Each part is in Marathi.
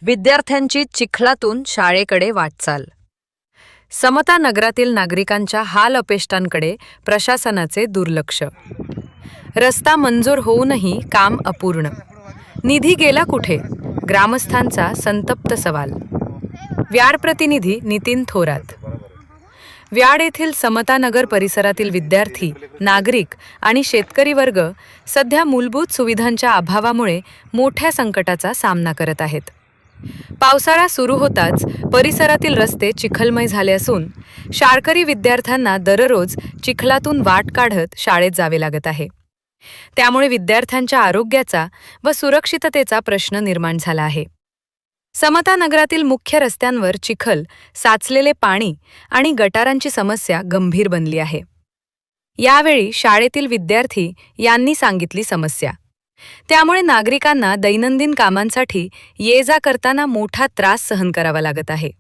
विद्यार्थ्यांची चिखलातून शाळेकडे वाटचाल. समता नगरातील नागरिकांच्या हाल अपेष्टांकडे प्रशासनाचे दुर्लक्ष. रस्ता मंजूर होऊनही काम अपूर्ण. निधी गेला कुठे? ग्रामस्थांचा संतप्त सवाल. व्याड प्रतिनिधी नितीन थोरात. व्याड येथील समतानगर परिसरातील विद्यार्थी, नागरिक आणि शेतकरी वर्ग सध्या मूलभूत सुविधांच्या अभावामुळे मोठ्या संकटाचा सामना करत आहेत. पावसाळा सुरू होताच परिसरातील रस्ते चिखलमय झाले असून शाळकरी विद्यार्थ्यांना दररोज चिखलातून वाट काढत शाळेत जावे लागत आहे. त्यामुळे विद्यार्थ्यांच्या आरोग्याचा व सुरक्षिततेचा प्रश्न निर्माण झाला आहे. समता नगरातील मुख्य रस्त्यांवर चिखल, साचलेले पाणी आणि गटारांची समस्या गंभीर बनली आहे. यावेळी शाळेतील विद्यार्थी यांनी सांगितली समस्या. त्यामुळे नागरिकांना दैनंदिन कामांसाठी ये-जा करताना मोठा त्रास सहन करावा लागत आहे.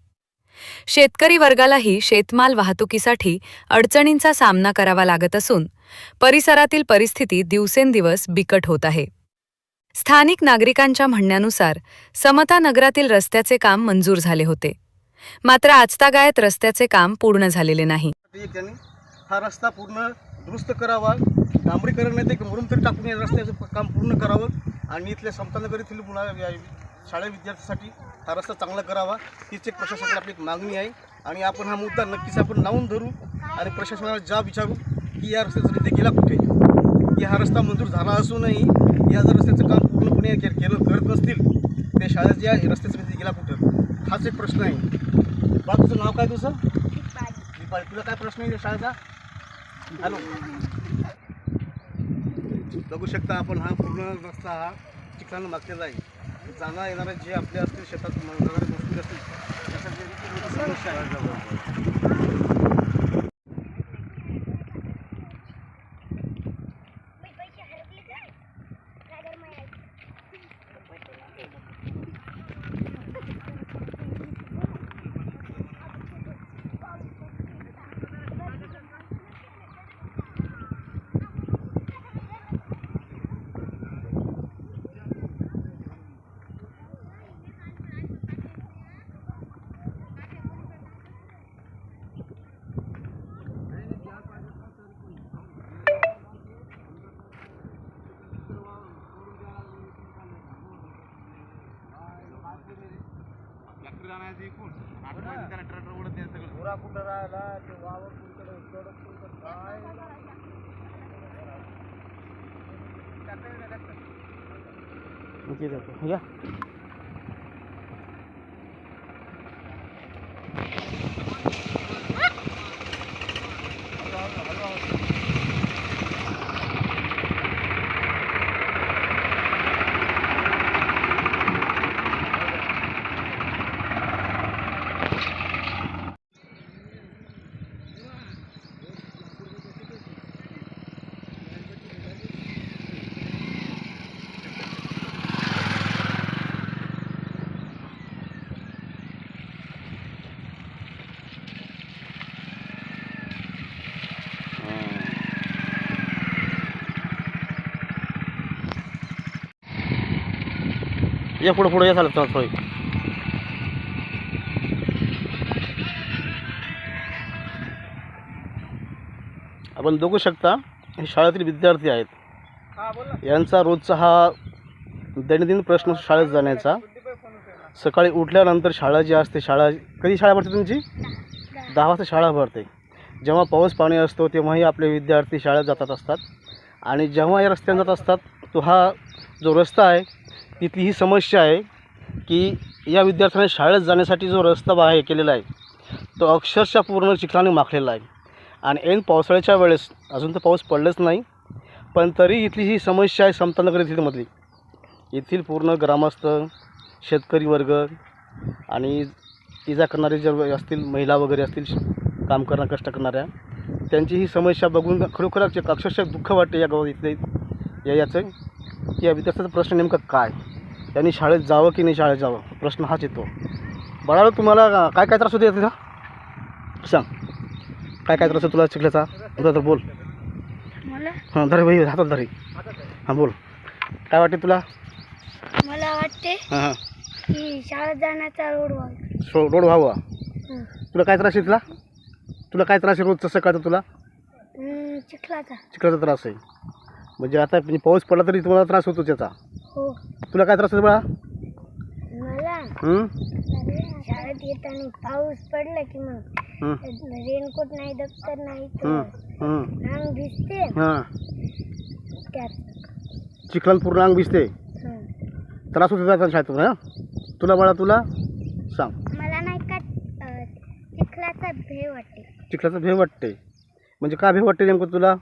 शेतकरी वर्गालाही शेतमाल वाहतुकीसाठी अडचणींचा सामना करावा लागत असून परिसरातील परिस्थिती दिवसेंदिवस बिकट होत आहे. स्थानिक नागरिकांच्या म्हणण्यानुसार समता नगरातील रस्त्याचे काम मंजूर झाले होते, मात्र आजतागायत रस्त्याचे काम पूर्ण झालेले नाही. हा रस्ता पूर्ण दुरुस्त करावा, डांबरीकरण नाही ते मुरुम तरी टाकून या रस्त्याचं काम पूर्ण करावं आणि इथल्या समतानगर येथील शाळा विद्यार्थ्यांसाठी हा रस्ता चांगला करावा हीच एक प्रशासनाला आपली एक मागणी आहे. आणि आपण हा मुद्दा नक्कीच आपण लावून धरू आणि प्रशासनाला जाब विचारू की या रस्त्याचा निधी गेला कुठे, की हा रस्ता मंजूर झाला असूनही या जर रस्त्याचं काम पूर्णपणे करत नसतील त्या शाळेच्या रस्त्याचा निधी गेला कुठं, हाच एक प्रश्न आहे. बा तुझं नाव काय? तुझं दीपाली. तुला काय प्रश्न आहे शाळेचा? हॅलो, बघू शकता आपण हा पूर्ण रस्ता हा चिखलानं मागलेला आहे. जाणार येणारे जे आपले असतील शेतात जाणारे मजूर असतील त्यासाठी समस्या आहे. या पुढे या चालत थोडी. आपण बघू शकता हे शाळेतील विद्यार्थी आहेत. यांचा रोजचा हा दैनंदिन प्रश्न शाळेत जाण्याचा. सकाळी उठल्यानंतर शाळा जी असते, शाळा कधी शाळा भरते तुमची? 10 वाजता शाळा भरते. जेव्हा पाऊस पाणी असतो तेव्हाही आपले विद्यार्थी शाळेत जातात असतात आणि जेव्हा या रस्त्याने जात असतात तो हा जो रस्ता आहे तिथली ही समस्या आहे की या विद्यार्थ्यांना शाळेत जाण्यासाठी जो रस्ता आहे केलेला आहे तो अक्षरशः पूर्ण चिखलाने माखलेला आहे. आणि ऐन पावसाळ्याच्या वेळेस अजून तर पाऊस पडलेच नाही, पण तरी इथली ही समस्या आहे समतानगर येथीलमधली. येथील पूर्ण ग्रामस्थ, शेतकरी वर्ग आणि इजा करणारे जे असतील, महिला वगैरे असतील काम करणाऱ्या, कष्ट करणाऱ्या, त्यांची ही समस्या बघून खरोखरच अक्षरशः दुःख वाटते या गावात इथले याचं की या विद्यार्थ्याचा प्रश्न नेमका काय, त्यांनी शाळेत जावं की नाही शाळेत जावं, प्रश्न हाच येतो. बाळा तुम्हाला काय काय त्रास होते तिथं सांग, काय काय त्रास आहे तुला चिखल्याचा? तर बोल. हां धरे भाई, हातात धरे. हां बोल, काय वाटते तुला? मला वाटते हां हां की शाळेत जाण्याचा रोड व्हावा. रोड व्हावा. हं. तुला काय त्रास आहे तुला काय त्रास आहे रोजचं सकाळचं तुला? चिखलाचा. चिखलाचा त्रास आहे. म्हणजे आता म्हणजे पाऊस पडला तरी तुम्हाला त्रास होतो त्याचा. हो. तुला काय त्रास आहे बाळा? मला शाळेत येताना पाऊस पडला की मग रेनकोट नाही, दप्तर नाही, तर अंग भिजते. हां, त्यात चिखलात पूर्ण अंग भिजते. त्रास होतो त्याचा शाळेतून. हां, तुला बाळा तुला सांग. मला नाही का चिखलाचा भय वाटते. चिखलाचा भेव वाटते. म्हणजे का भेव वाटते नेमकं तुला?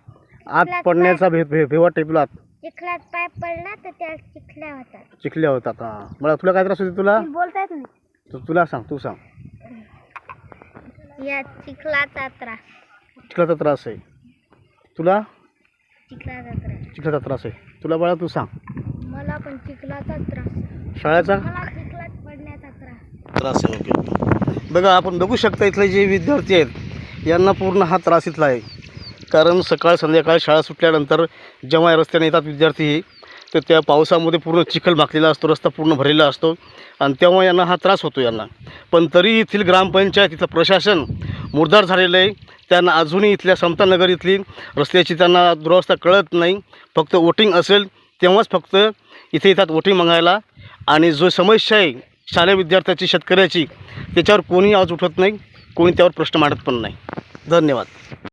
आत पडण्याचा भेव वाटते तुला? आत चिखलात पाय पडला तर त्या चिखल्या होतात. चिखल्या होतात. हां, मला तुला काय त्रास होते तुला? बोलता येत नाही. तुला सांग, तू सांग. या चिखलाचा त्रास. चिखलाचा त्रास आहे तुला? चिखलाचा त्रास. चिखलाचा त्रास आहे तुला बाळा, तू सांग. मला पण चिखलाचा त्रास. शाळेचा मला चिखलात पडण्याचा त्रास. त्रास आहे. Okay okay. बघा, आपण बघू शकता इथले जे विद्यार्थी आहेत यांना पूर्ण हा त्रास इथला आहे. कारण सकाळ संध्याकाळ शाळा सुटल्यानंतर जेव्हा या रस्त्याने येतात विद्यार्थी तर त्या पावसामध्ये पूर्ण चिखल माखलेला असतो, रस्ता पूर्ण भरलेला असतो आणि तेव्हा यांना हा त्रास होतो यांना. पण तरी येथील ग्रामपंचायत, इथलं प्रशासन मुरदार झालेलं आहे. त्यांना अजूनही इथल्या समतानगर इथली रस्त्याची त्यांना दुरवस्था कळत नाही. फक्त वोटिंग असेल तेव्हाच फक्त इथे येतात वोटिंग मागायला. आणि जो समस्या आहे शालेय विद्यार्थ्याची, शेतकऱ्याची, त्याच्यावर कोणी आवाज उठवत नाही, कोणी त्यावर प्रश्न मांडत पण नाही. धन्यवाद.